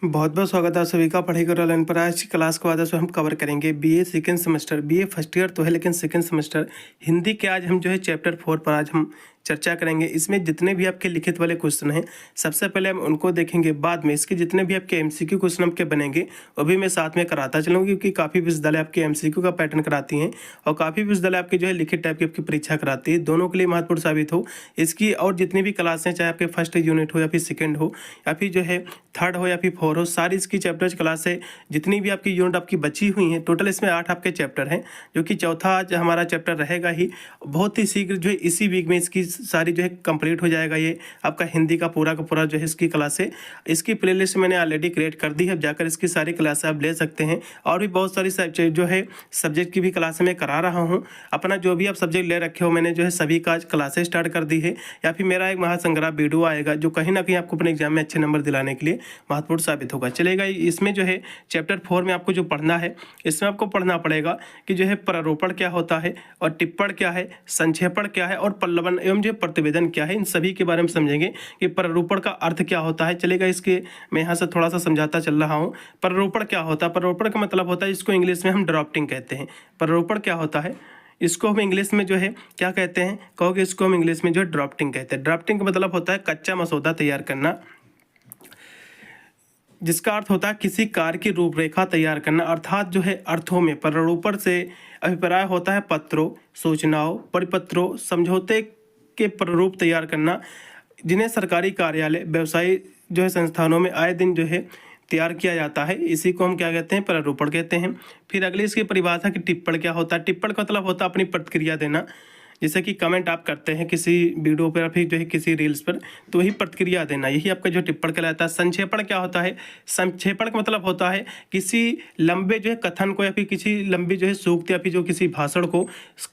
बहुत बहुत स्वागत है आप सभी का पढ़ाई कर ऑनलाइन पर। आज की क्लास को आज हम कवर करेंगे BA second semester. BA first year तो है लेकिन सेकंड सेमेस्टर हिंदी के आज हम जो है चैप्टर 4 पर आज हम चर्चा करेंगे। इसमें जितने भी आपके लिखित वाले क्वेश्चन हैं सबसे पहले हम उनको देखेंगे, बाद में इसके जितने भी आपके एमसीक्यू क्वेश्चन आपके बनेंगे वो भी मैं साथ में कराता चलूँगा, क्योंकि काफ़ी विश्वविद्यालय आपके एमसीक्यू का पैटर्न कराती हैं और काफ़ी विश्वविद्यालय आपके जो है लिखित टाइप की आपकी परीक्षा कराती है। दोनों के लिए महत्वपूर्ण साबित हो इसकी। और जितनी भी क्लासें चाहे आपके फर्स्ट यूनिट हो या फिर सेकेंड हो या फिर जो है थर्ड हो या फिर फोर हो, सारी इसकी चैप्टर्स क्लास है। जितनी भी आपकी यूनिट आपकी बची हुई हैं, टोटल इसमें 8 आपके चैप्टर हैं, जो कि चौथा आज हमारा चैप्टर रहेगा ही। बहुत ही शीघ्र जो है इसी वीक में इसकी सारी जो है कंप्लीट हो जाएगा। ये आपका हिंदी का पूरा जो है इसकी क्लास है। इसकी प्लेलिस्ट मैंने ऑलरेडी क्रिएट कर दी है, जाकर इसकी सारी क्लासें आप ले सकते हैं। और भी बहुत सारी जो है सब्जेक्ट की भी क्लासें मैं करा रहा हूँ। अपना जो भी आप सब्जेक्ट ले रखे हो मैंने जो है सभी का क्लासेस स्टार्ट कर दी है। या फिर मेरा एक महासंग्रह वीडियो आएगा जो कहीं ना कहीं आपको अपने एग्जाम में अच्छे नंबर दिलाने के लिए महत्वपूर्ण साबित होगा। चलेगा, इसमें जो है चैप्टर 4 में आपको जो पढ़ना है, इसमें आपको पढ़ना पड़ेगा कि जो है प्रारूपण क्या होता है और टिप्पण क्या है, संक्षेपण क्या है और पल्लवन एवं जो प्रतिवेदन क्या है। इन सभी के बारे में समझेंगे कि प्रारूपण का अर्थ क्या होता है। चलेगा, इसके मैं यहाँ से थोड़ा सा समझाता चल रहा हूँ। प्रारूपण क्या होता है? प्रारूपण का मतलब होता है, इसको इंग्लिश में हम ड्राफ्टिंग कहते हैं। प्रारूपण क्या होता है? इसको हम इंग्लिश में जो है क्या कहते हैं? कहोगे इसको हम इंग्लिश में जो है ड्राफ्टिंग कहते हैं। ड्राफ्टिंग का मतलब होता है कच्चा मसौदा तैयार करना, जिसका अर्थ होता है किसी कार्य की रूपरेखा तैयार करना। अर्थात जो है अर्थों में प्रारूपण से अभिप्राय होता है पत्रों, सूचनाओं, परिपत्रों, समझौते के प्रारूप तैयार करना, जिन्हें सरकारी कार्यालय, व्यवसायी जो है संस्थानों में आए दिन जो है तैयार किया जाता है। इसी को हम क्या कहते हैं? प्रारूपण कहते हैं। फिर अगली इसकी परिभाषा कि टिप्पण क्या होता है। टिप्पण का मतलब होता है अपनी प्रतिक्रिया देना। जैसे कि कमेंट आप करते हैं किसी वीडियो पर फिर जो है किसी रील्स पर, तो वही प्रतिक्रिया देना, यही आपका जो टिप्पण कहलाता है। संक्षेपण क्या होता है? संक्षेपण का मतलब होता है किसी लंबे जो है कथन को या फिर किसी लंबी जो है सूक्त या फिर जो किसी भाषण को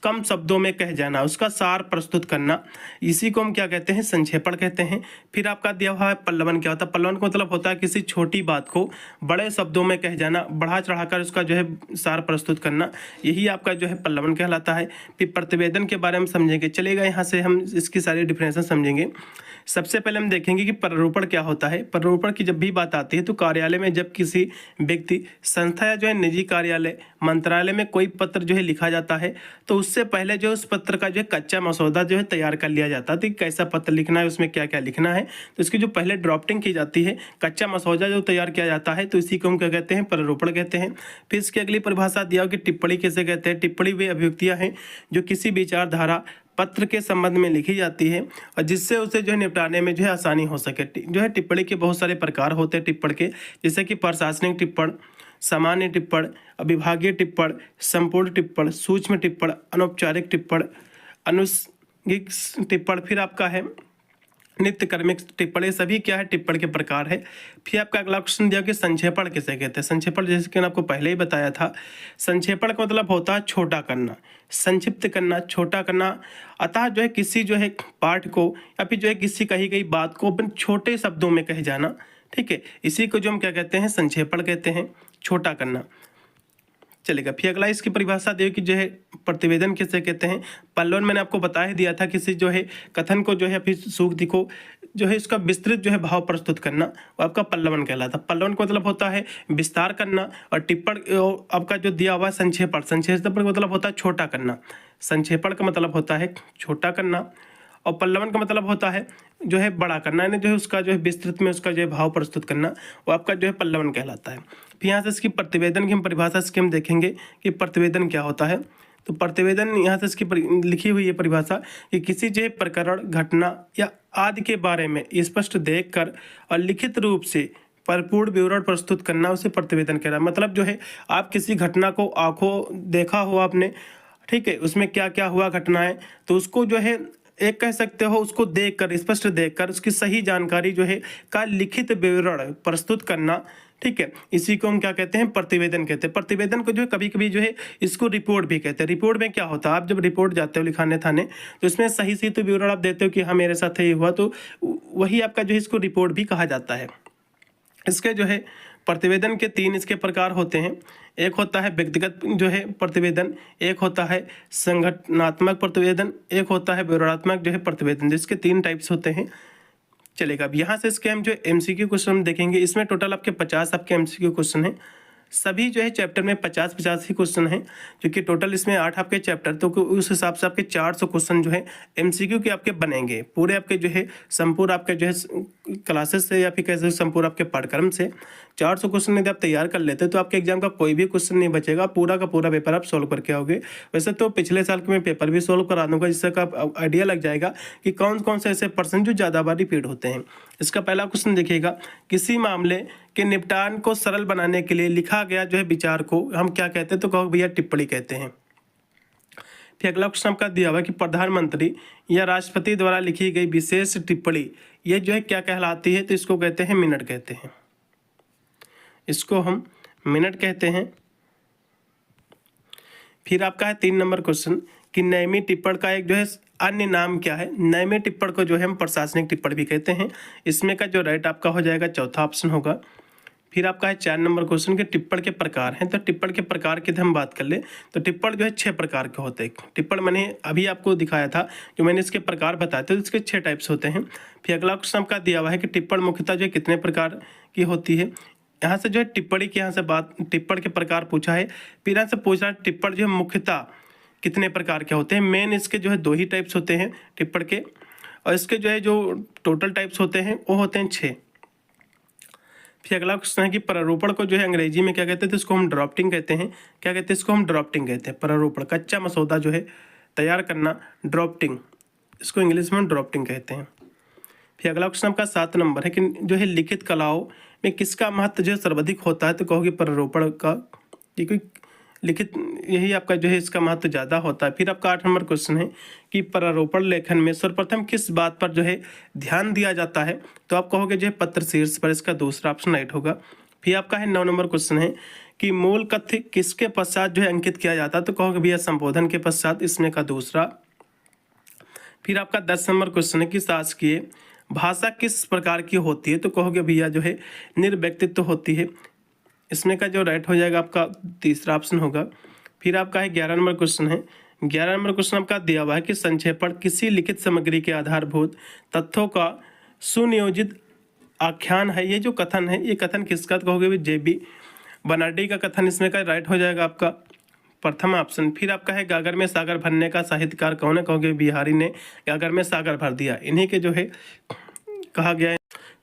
कम शब्दों में कह जाना, उसका सार प्रस्तुत करना, इसी को हम क्या कहते हैं? संक्षेपण कहते हैं। फिर आपका दिया हुआ है पल्लवन क्या होता है? पल्लवन का मतलब होता है किसी छोटी बात को बड़े शब्दों में कह जाना, बढ़ा चढ़ाकर उसका जो है सार प्रस्तुत करना, यही आपका जो है पल्लवन कहलाता है। फिर प्रतिवेदन के बारे में समझेंगे। चलेगा, यहाँ से हम इसकी सारी डिफरेंसेस समझेंगे। सबसे पहले हम देखेंगे कि प्रारूपण क्या होता है। प्रारूपण की जब भी बात आती है तो कार्यालय में जब किसी व्यक्ति, संस्था या जो है निजी कार्यालय, मंत्रालय में कोई पत्र जो है लिखा जाता है तो उससे पहले जो उस पत्र का जो है कच्चा मसौदा जो है तैयार कर लिया जाता है। तो कैसा पत्र लिखना है, उसमें क्या क्या लिखना है, तो इसकी जो पहले ड्राफ्टिंग की जाती है, कच्चा मसौदा जो तैयार किया जाता है, तो इसी को हम क्या कहते हैं? प्रारूपण कहते हैं। फिर इसकी अगली परिभाषा दिया कि टिप्पणी कैसे कहते हैं। टिप्पणी वे अभिव्यक्तियाँ हैं जो किसी विचारधारा पत्र के संबंध में लिखी जाती है और जिससे उसे जो है निपटाने में जो है आसानी हो सके। जो है टिप्पणी के बहुत सारे प्रकार होते हैं टिप्पण के, जैसे कि प्रशासनिक टिप्पण, सामान्य टिप्पण, विभागीय टिप्पण, संपूर्ण टिप्पण, सूक्ष्म टिप्पण, अनौपचारिक टिप्पण, अनुष्गिक टिप्पण। फिर आपका है नित्य कर्मिक टिप्पणी। सभी क्या है? टिप्पण के प्रकार है। फिर आपका अगला क्वेश्चन दिया कि संक्षेपण किसे कहते हैं। संक्षेपण जैसे कि मैंने आपको पहले ही बताया था, संक्षेपण का मतलब होता है छोटा करना, संक्षिप्त करना, छोटा करना। अतः जो है किसी जो है पाठ को या फिर जो है किसी कही गई बात को अपन छोटे शब्दों में कह जाना, ठीक है, इसी को जो हम क्या कहते हैं? संक्षेपण कहते हैं, छोटा करना। चलेगा, फिर अगला इसकी परिभाषा दे कि जो है प्रतिवेदन किसे कहते हैं। पल्लवन मैंने आपको बता ही दिया था, किसी जो है कथन को जो है फिर सूक्ति को जो है इसका विस्तृत जो है भाव प्रस्तुत करना, वो आपका पल्लवन कहलाता। पल्लवन का मतलब होता है विस्तार करना। और टिप्पण आपका जो दिया हुआ संक्षेपण, संक्षेपण का मतलब होता है छोटा करना। संक्षेपण का मतलब होता है छोटा करना और पल्लवन का मतलब होता है जो है बड़ा करना, यानी जो है उसका जो है विस्तृत में उसका जो है भाव प्रस्तुत करना, वो आपका जो है पल्लवन कहलाता है। फिर यहाँ से इसकी प्रतिवेदन की हम परिभाषा इसकी हम देखेंगे कि प्रतिवेदन क्या होता है। तो प्रतिवेदन यहाँ से इसकी लिखी हुई है परिभाषा कि किसी जो है प्रकरण, घटना या आदि के बारे में स्पष्ट देखकर और लिखित रूप से परिपूर्ण विवरण प्रस्तुत करना, उसे प्रतिवेदन कह रहा है। मतलब जो है आप किसी घटना को आंखों देखा हो आपने, ठीक है, उसमें क्या क्या हुआ घटनाएं, तो उसको जो है एक कह सकते हो उसको देखकर, स्पष्ट देखकर उसकी सही जानकारी जो है का लिखित विवरण प्रस्तुत करना, ठीक है, इसी को हम क्या कहते हैं? प्रतिवेदन कहते हैं। प्रतिवेदन को जो है कभी कभी जो है इसको रिपोर्ट भी कहते हैं। रिपोर्ट में क्या होता है? आप जब रिपोर्ट जाते हो लिखाने थाने तो इसमें सही से तो विवरण आप देते हो कि हाँ मेरे साथ ये हुआ, तो वही आपका जो है इसको रिपोर्ट भी कहा जाता है। इसके जो है प्रतिवेदन के 3 इसके प्रकार होते हैं। एक होता है व्यक्तिगत जो है प्रतिवेदन, एक होता है संगठनात्मक प्रतिवेदन, एक होता है विवरणात्मक जो है प्रतिवेदन, जिसके 3 टाइप्स होते हैं। चलेगा। अब यहाँ से इसके हम जो MCQ क्वेश्चन देखेंगे, इसमें टोटल आपके 50 आपके MCQ क्वेश्चन हैं। सभी जो है चैप्टर में 50-50 ही क्वेश्चन हैं, क्योंकि टोटल इसमें 8 आपके चैप्टर, तो उस हिसाब से आपके 400 क्वेश्चन जो है MCQ के आपके बनेंगे। पूरे आपके जो है संपूर्ण आपके जो है क्लासेस से या फिर कैसे संपूर्ण आपके पाठ्यक्रम से 400 क्वेश्चन यदि आप तैयार कर लेते तो आपके एग्जाम का कोई भी क्वेश्चन नहीं बचेगा, पूरा का पूरा पेपर आप सोल्व करके आओगे। वैसे तो पिछले साल के मैं पेपर भी सोल्व करा दूंगा, जिससे का आइडिया लग जाएगा कि कौन कौन से ऐसे पर्सन जो ज़्यादा बार रिपीट होते हैं। इसका पहला क्वेश्चन देखिएगा, किसी मामले के निपटान को सरल बनाने के लिए लिखा गया जो है विचार को हम क्या कहते हैं, तो कहो भैया टिप्पणी कहते हैं। फिर अगला क्वेश्चन आपका दिया हुआ कि प्रधानमंत्री या राष्ट्रपति द्वारा लिखी गई विशेष टिप्पणी ये जो है क्या कहलाती है, तो इसको कहते हैं मिनट कहते हैं, इसको हम मिनट कहते हैं। फिर आपका है 3 नंबर क्वेश्चन कि नैमी टिप्पण का एक जो है अन्य नाम क्या है। नैमी टिप्पण को जो है हम प्रशासनिक टिप्पण भी कहते हैं। इसमें का जो राइट आपका हो जाएगा चौथा ऑप्शन होगा। फिर आपका है 4 नंबर क्वेश्चन के टिप्पण के प्रकार हैं, तो टिप्पण के प्रकार की हम बात कर ले तो टिप्पण जो है 6 प्रकार के होते हैं। टिप्पण मैंने अभी आपको दिखाया था, जो मैंने इसके प्रकार बताए थे, तो इसके 6 टाइप्स होते हैं। फिर अगला क्वेश्चन आपका दिया हुआ है कि टिप्पण मुख्यतः जो है कितने प्रकार की होती है। यहाँ से जो है टिप्पणी की यहाँ से बात टिप्पण के प्रकार पूछा है। फिर यहाँ से पूछ रहा है टिप्पण जो है मुख्यतः कितने प्रकार के होते हैं। मेन इसके जो है 2 ही टाइप्स होते हैं टिप्पण के, और इसके जो है जो टोटल टाइप्स होते हैं वो होते हैं 6। फिर अगला क्वेश्चन है कि प्रारूपण को जो है अंग्रेजी में क्या कहते हैं, तो इसको हम ड्राफ्टिंग कहते हैं। क्या कहते हैं, इसको हम ड्राफ्टिंग कहते हैं। प्रारूपण कच्चा मसौदा जो है तैयार करना, ड्राफ्टिंग, इसको इंग्लिश में हम ड्राफ्टिंग कहते हैं। फिर अगला क्वेश्चन आपका 7 नंबर है कि जो है लिखित कलाओं में किसका महत्व जो है सर्वाधिक होता है, तो कहोगे प्रारूपण का, क्योंकि लिखित यही आपका जो है इसका महत्व ज़्यादा होता है। फिर आपका 8 नंबर क्वेश्चन है कि प्रारूपण लेखन में सर्वप्रथम किस बात पर जो है ध्यान दिया जाता है, तो आप कहोगे जो है पत्र शीर्ष पर, इसका दूसरा ऑप्शन राइट होगा। फिर आपका है 9 नंबर क्वेश्चन है कि मूल कथ्य किसके पश्चात जो है अंकित किया जाता है, तो कहोगे भैया संबोधन के पश्चात, इसमें का दूसरा। फिर आपका 10 नंबर क्वेश्चन है कि शासकीय भाषा किस प्रकार की होती है, तो कहोगे भैया जो है निर्व्यक्तित्व होती है, इसमें का जो राइट हो जाएगा आपका तीसरा ऑप्शन होगा। फिर आपका है 11 नंबर क्वेश्चन है। 11 नंबर क्वेश्चन आपका दिया हुआ है कि संक्षेपण किसी लिखित सामग्री के आधारभूत तथ्यों का सुनियोजित आख्यान है। ये जो कथन है, ये कथन किसका, तो कहोगे JB बनर्डी का कथन, इसमें का राइट हो जाएगा आपका प्रथम ऑप्शन। फिर आपका है गागर में सागर भरने का साहित्यकार कौन है, कहोगे बिहारी ने गागर में सागर भर दिया, इन्हीं के जो है कहा गया है।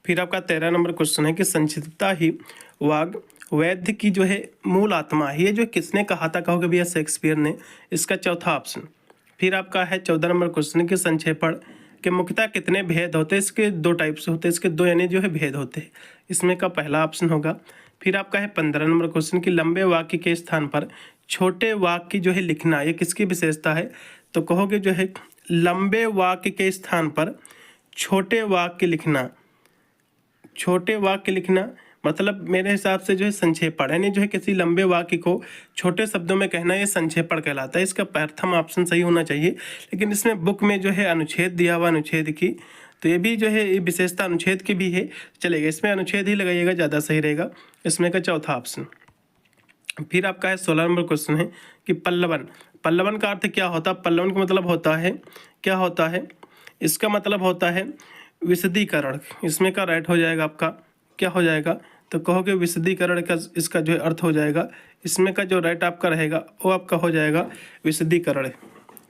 फिर आपका 13 नंबर क्वेश्चन है कि संक्षिप्तता ही वाग वैद्य की जो है मूल आत्मा है। ये जो किसने कहा था, कहोगे भैया शेक्सपियर ने, इसका चौथा ऑप्शन। फिर आपका है 14 नंबर क्वेश्चन कि संक्षेपण के मुख्यतः कितने भेद होते हैं, इसके 2 टाइप्स होते हैं, इसके 2 यानी जो है भेद होते हैं, इसमें का पहला ऑप्शन होगा। फिर आपका है 15 नंबर क्वेश्चन कि लंबे वाक्य के स्थान पर छोटे वाक्य जो है लिखना, ये किसकी विशेषता है, तो कहोगे जो है लंबे वाक्य के स्थान पर छोटे वाक्य लिखना। छोटे वाक्य लिखना मतलब मेरे हिसाब से जो है संक्षेपण, यानी जो है किसी लंबे वाक्य को छोटे शब्दों में कहना, ये संक्षेपण कहलाता है। इसका प्रथम ऑप्शन सही होना चाहिए, लेकिन इसमें बुक में जो है अनुच्छेद दिया हुआ अनुच्छेद की, तो ये भी जो है ये विशेषता अनुच्छेद की भी है, चलेगा, इसमें अनुच्छेद ही लगाइएगा, ज़्यादा सही रहेगा, इसमें का चौथा ऑप्शन। फिर आपका है 16 नंबर क्वेश्चन है कि पल्लवन, पल्लवन का अर्थ क्या होता है। पल्लवन का मतलब होता है, क्या होता है, इसका मतलब होता है विशदीकरण, इसमें का राइट हो जाएगा आपका, क्या हो जाएगा, तो कहोगे विशदीकरण का इसका जो है अर्थ हो जाएगा, इसमें का जो राइट आपका रहेगा वो आपका हो जाएगा विशदीकरण,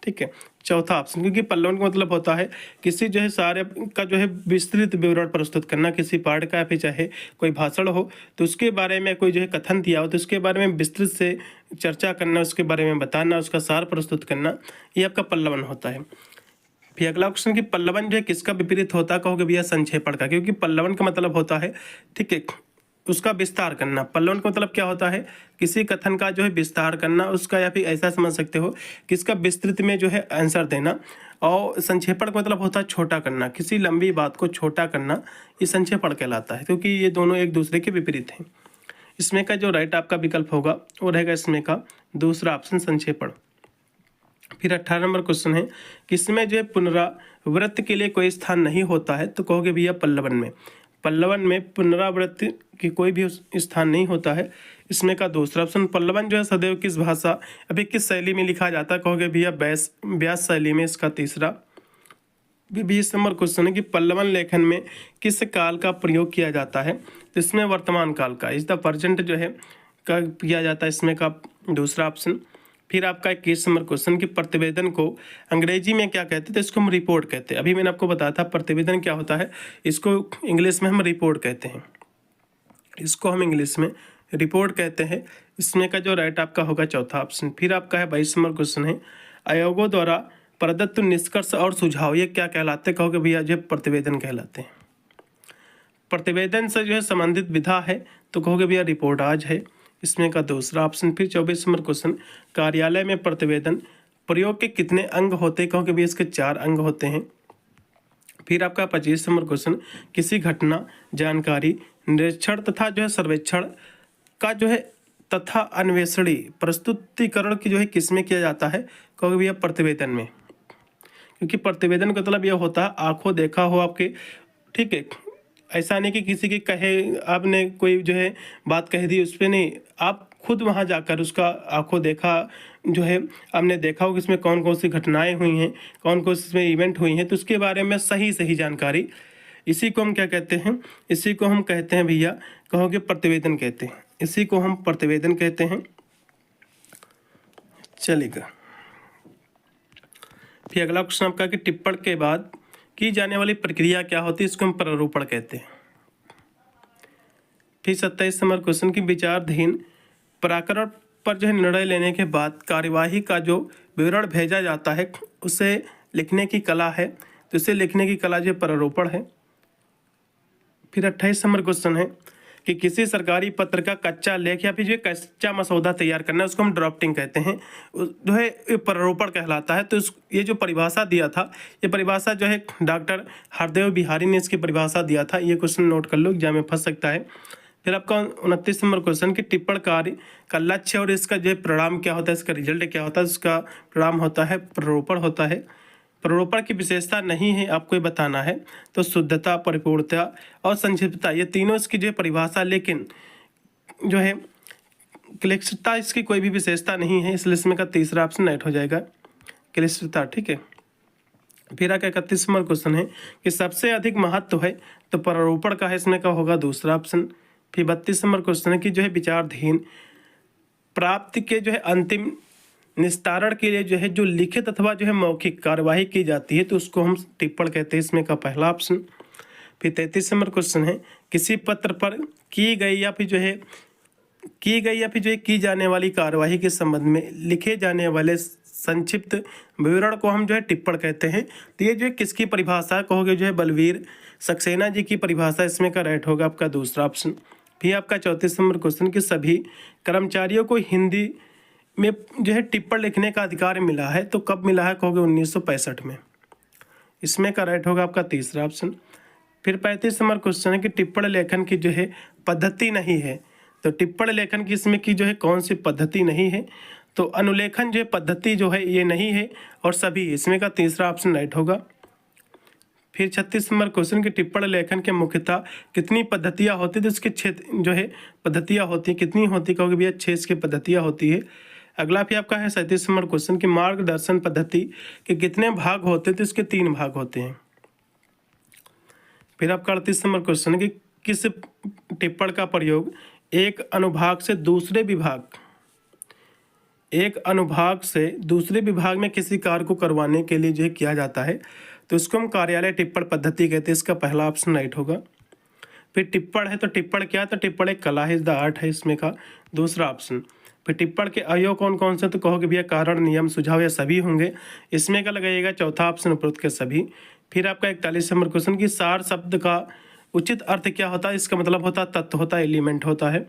ठीक है, चौथा ऑप्शन। क्योंकि पल्लवन का मतलब होता है किसी जो है सारे का जो है विस्तृत विवरण प्रस्तुत करना, किसी पाठ का फिर चाहे कोई भाषण हो तो उसके बारे में कोई जो है कथन दिया हो तो उसके बारे में विस्तृत से चर्चा करना, उसके बारे में बताना, उसका सार प्रस्तुत करना, ये आपका पल्लवन होता है। फिर अगला क्वेश्चन कि पल्लवन जो है किसका विपरीत होता है, कहोगे भैया संक्षेपण का, क्योंकि पल्लवन का मतलब होता है, ठीक है, उसका विस्तार करना। पल्लवन का मतलब क्या होता है, किसी कथन का जो है विस्तार करना उसका, या फिर ऐसा समझ सकते हो कि इसका विस्तृत में जो है आंसर देना। और संक्षेपण का मतलब होता है छोटा करना, किसी लंबी बात को छोटा करना, ये संक्षेपण कहलाता है, क्योंकि ये दोनों एक दूसरे के विपरीत हैं। इसमें का जो राइट आपका विकल्प होगा वो रहेगा इसमें का दूसरा ऑप्शन, संक्षेपण। फिर 18 नंबर क्वेश्चन है कि इसमें जो है पुनरावृत्ति के लिए कोई स्थान नहीं होता है, तो कहोगे भैया पल्लवन में, पल्लवन में पुनरावृत्ति की कोई भी स्थान नहीं होता है, इसमें का दूसरा ऑप्शन। पल्लवन जो है सदैव किस भाषा अभी किस शैली में लिखा जाता है, कहोगे भैया व्यास शैली में, इसका तीसरा। 20 नंबर क्वेश्चन है कि पल्लवन लेखन में किस काल का प्रयोग किया जाता है? तो इसमें वर्तमान काल का, इस द प्रेजेंट जो है का किया जाता है इसमें का दूसरा ऑप्शन। फिर आपका 21 नंबर क्वेश्चन कि प्रतिवेदन को अंग्रेजी में क्या कहते हैं? तो इसको हम रिपोर्ट कहते हैं। अभी मैंने आपको बताया था प्रतिवेदन क्या होता है, इसको इंग्लिश में हम रिपोर्ट कहते हैं, इसको हम इंग्लिश में रिपोर्ट कहते हैं। इसमें का जो राइट आपका होगा चौथा ऑप्शन। फिर आपका है 22 नंबर क्वेश्चन है आयोगों द्वारा प्रदत्त निष्कर्ष और सुझाव ये क्या कहलाते? कहोगे भैया जो प्रतिवेदन कहलाते हैं। प्रतिवेदन से जो है संबंधित विधा है तो कहोगे भैया रिपोर्ट आज है, इसमें का दूसरा ऑप्शन। फिर 24 नंबर क्वेश्चन कार्यालय में प्रतिवेदन प्रयोग के कितने अंग होते हैं? कहोगे भैया इसके 4 अंग होते हैं। फिर आपका 25 नंबर क्वेश्चन किसी घटना, जानकारी, निरीक्षण तथा जो है सर्वेक्षण का जो है तथा अन्वेषणी प्रस्तुतिकरण की जो है किसमें किया जाता है? कहोगे भैया प्रतिवेदन में, क्योंकि प्रतिवेदन का मतलब यह होता है आंखों देखा हो आपके, ठीक है। ऐसा नहीं कि किसी की कहे आपने कोई जो है बात कह दी उस पर नहीं, आप खुद वहाँ जाकर उसका आंखों देखा जो है आपने देखा हो कि इसमें कौन कौन सी घटनाएं हुई हैं, कौन कौन सी इसमें इवेंट हुई हैं, तो उसके बारे में सही सही जानकारी, इसी को हम क्या कहते हैं? इसी को हम कहते हैं भैया, कहोगे प्रतिवेदन कहते हैं, इसी को हम प्रतिवेदन कहते हैं। चलेगा। फिर अगला क्वेश्चन आपका कि टिप्पण के बाद की जाने वाली प्रक्रिया क्या होती है? इसको हम प्रारूपण कहते हैं। फिर 27 नंबर क्वेश्चन की विचाराधीन प्रकरण पर जो है निर्णय लेने के बाद कार्यवाही का जो विवरण भेजा जाता है उसे लिखने की कला है, तो उसे लिखने की कला जो प्रारूपण है। फिर 28 नंबर क्वेश्चन है कि किसी सरकारी पत्र का कच्चा लेख या फिर जो कच्चा मसौदा तैयार करना है उसको हम ड्राफ्टिंग कहते हैं, जो है ये प्रारूपण कहलाता है। तो ये जो परिभाषा दिया था, ये परिभाषा जो है डॉक्टर हरदेव बिहारी ने इसकी परिभाषा दिया था। ये क्वेश्चन नोट कर लो, एग्जाम में फंस सकता है। फिर आपका 29 नंबर क्वेश्चन कि टिप्पण कार्य का लक्ष्य और इसका जो परिणाम क्या होता है, इसका रिजल्ट क्या होता है? इसका परिणाम होता है प्रारूपण होता है। प्रारूपण की विशेषता नहीं है आपको ये बताना है, तो शुद्धता, परिपूर्णता और संक्षिप्तता ये तीनों इसकी जो परिभाषा, लेकिन जो है क्लिष्टता इसकी कोई भी विशेषता नहीं है, इसलिए इसमें का तीसरा ऑप्शन राइट हो जाएगा, क्लिष्टता, ठीक है। फिर आगे 31 नंबर क्वेश्चन है कि सबसे अधिक महत्व है, तो प्रारूपण का है, इसमें का होगा दूसरा ऑप्शन। फिर 32 नंबर क्वेश्चन है कि जो है विचाराधीन प्राप्ति के जो है अंतिम निस्तारण के लिए जो है जो लिखित अथवा जो है मौखिक कार्यवाही की जाती है, तो उसको हम टिप्पण कहते हैं, इसमें का पहला ऑप्शन। फिर 33 नंबर क्वेश्चन है किसी पत्र पर की गई या फिर जो है की जाने वाली कार्यवाही के संबंध में लिखे जाने वाले संक्षिप्त विवरण को हम जो है टिप्पण कहते हैं। तो ये जो है किसकी परिभाषा कहोगे? जो है बलवीर सक्सेना जी की परिभाषा, इसमें का राइट होगा आपका दूसरा ऑप्शन। फिर आपका 34 नंबर क्वेश्चन कि सभी कर्मचारियों को हिंदी में जो है टिप्पण लिखने का अधिकार मिला है, तो कब मिला है? कहोगे 1965 में, इसमें का राइट होगा आपका तीसरा ऑप्शन। फिर 35 नंबर क्वेश्चन है कि टिप्पण लेखन की जो है पद्धति नहीं है, तो टिप्पण लेखन की इसमें की जो है कौन सी पद्धति नहीं है? तो अनुलेखन जो पद्धति जो है ये नहीं है, और सभी, इसमें का तीसरा ऑप्शन राइट होगा। फिर 36 नंबर क्वेश्चन की टिप्पण लेखन के मुख्यतः कितनी पद्धतियाँ होती है? तो इसके 6 जो है पद्धतियाँ होती हैं, कितनी होती है? कहोगे भैया 6 इसकी पद्धतियाँ होती है। अगला फिर आपका है 37 नंबर क्वेश्चन की मार्गदर्शन पद्धति के कितने भाग होते हैं? तो इसके 3 भाग होते हैं। फिर आपका 38 नंबर क्वेश्चन है कि किस टिप्पण का प्रयोग एक अनुभाग से दूसरे विभाग में किसी कार्य को करवाने के लिए जो है किया जाता है, तो इसको हम कार्यालय टिप्पण पद्धति कहते हैं, इसका पहला ऑप्शन राइट होगा। फिर टिप्पण है, तो टिप्पण क्या है? तो टिप्पण एक कला है, द आर्ट है, इसमें का दूसरा ऑप्शन। फिर टिप्पण के अवयव कौन कौन से? तो कहोगे भैया कारण, नियम, सुझाव या सभी होंगे, इसमें का लगाइएगा चौथा ऑप्शन उपरोक्त के सभी। फिर आपका 41 नंबर क्वेश्चन की सार शब्द का उचित अर्थ क्या होता है? इसका मतलब होता है तत्व होता है, एलिमेंट होता है।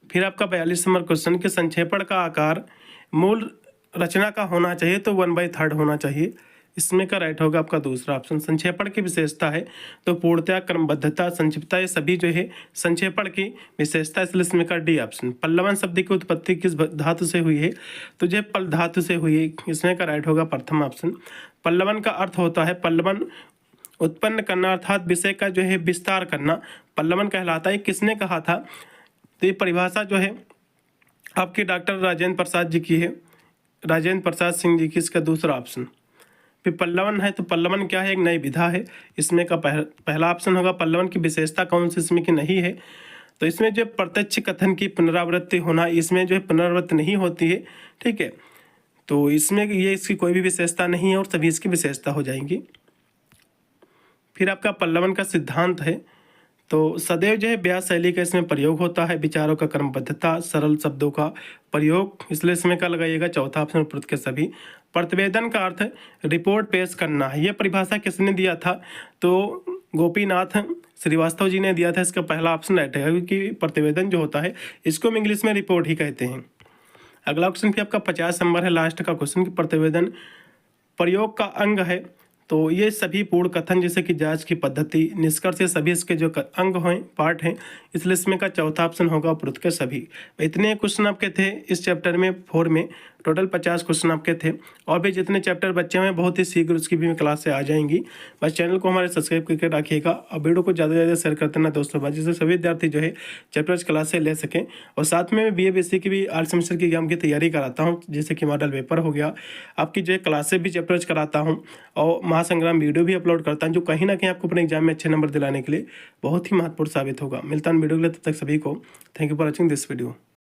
फिर आपका 42 नंबर क्वेश्चन के संक्षेपण का आकार मूल रचना का होना चाहिए, तो 1/3 होना चाहिए, इसमें का राइट होगा आपका दूसरा ऑप्शन। संक्षेपण की विशेषता है तो पूर्णता, क्रमबद्धता, संक्षिप्तता, ये सभी जो है संक्षेपण की विशेषता, इसलिए इसमें का डी ऑप्शन। पल्लवन शब्द की उत्पत्ति किस धातु से हुई है? तो जो पल धातु से हुई है, इसमें का राइट होगा प्रथम ऑप्शन। पल्लवन का अर्थ होता है पल्लवन उत्पन्न करना, अर्थात विषय का जो है विस्तार करना, पल्लवन कहलाता है। किसने कहा था? तो ये परिभाषा जो है आपके डॉक्टर राजेंद्र प्रसाद जी की है, राजेंद्र प्रसाद सिंह जी की, इसका दूसरा ऑप्शन। फिर पल्लवन है, तो पल्लवन क्या है, एक नई विधा है। इसमें का पहला ऑप्शन होगा पल्लवन की विशेषता कौन सी इसमें की नहीं है, तो इसमें जो प्रत्यक्ष कथन की पुनरावृत्ति होना, इसमें जो है पुनरावृत्ति नहीं होती है, ठीक है। तो इसमें ये इसकी कोई भी विशेषता नहीं है और सभी इसकी विशेषता हो जाएंगी। फिर आपका पल्लवन का सिद्धांत है, तो सदैव जो है ब्याह शैली का इसमें प्रयोग होता है, विचारों का क्रमबद्धता, सरल शब्दों का प्रयोग, इसलिए इसमें क्या लगाइएगा, चौथा ऑप्शन प्रत के सभी। प्रतिवेदन का अर्थ है रिपोर्ट पेश करना है। ये परिभाषा किसने दिया था, तो गोपीनाथ श्रीवास्तव जी ने दिया था। इसका पहला ऑप्शन राइट है, क्योंकि प्रतिवेदन जो होता है इसको हम इंग्लिश में रिपोर्ट ही कहते हैं। अगला क्वेश्चन भी आपका 50 नंबर है, लास्ट का क्वेश्चन कि प्रतिवेदन प्रयोग का अंग है, तो ये सभी पूर्ण कथन जैसे कि जांच की पद्धति, निष्कर्ष, सभी इसके जो अंग हैं, पार्ट हैं, इसलिए इसमें का चौथा ऑप्शन होगा उपरोक्त के सभी। इतने क्वेश्चन आपके थे इस चैप्टर में 4 में, टोटल 50 क्वेश्चन आपके थे। और भी जितने चैप्टर बच्चे हुए हैं बहुत ही शीघ्र उसकी भी क्लास से आ जाएंगी। बस चैनल को हमारे सब्सक्राइब करके रखिएगा और वीडियो को ज़्यादा से ज़्यादा शेयर करते ना दोस्तों, बात जिससे सभी विद्यार्थी जो है चैप्टर्स क्लास से ले सकें। और साथ में BA BSc की भी 8 सेमेस्टर की एग्जाम की तैयारी कराता हूँ, जैसे कि मॉडल पेपर हो गया, आपकी जो है क्लासेस भी चैप्टर्स कराता हूँ और महासंग्राम वीडियो भी अपलोड करता हूँ, जो कहीं ना कहीं आपको अपने एग्जाम में अच्छे नंबर दिलाने के लिए बहुत ही महत्वपूर्ण साबित होगा। मिलता है वीडियो के लिए, तब तक सभी को thank you for watching this video.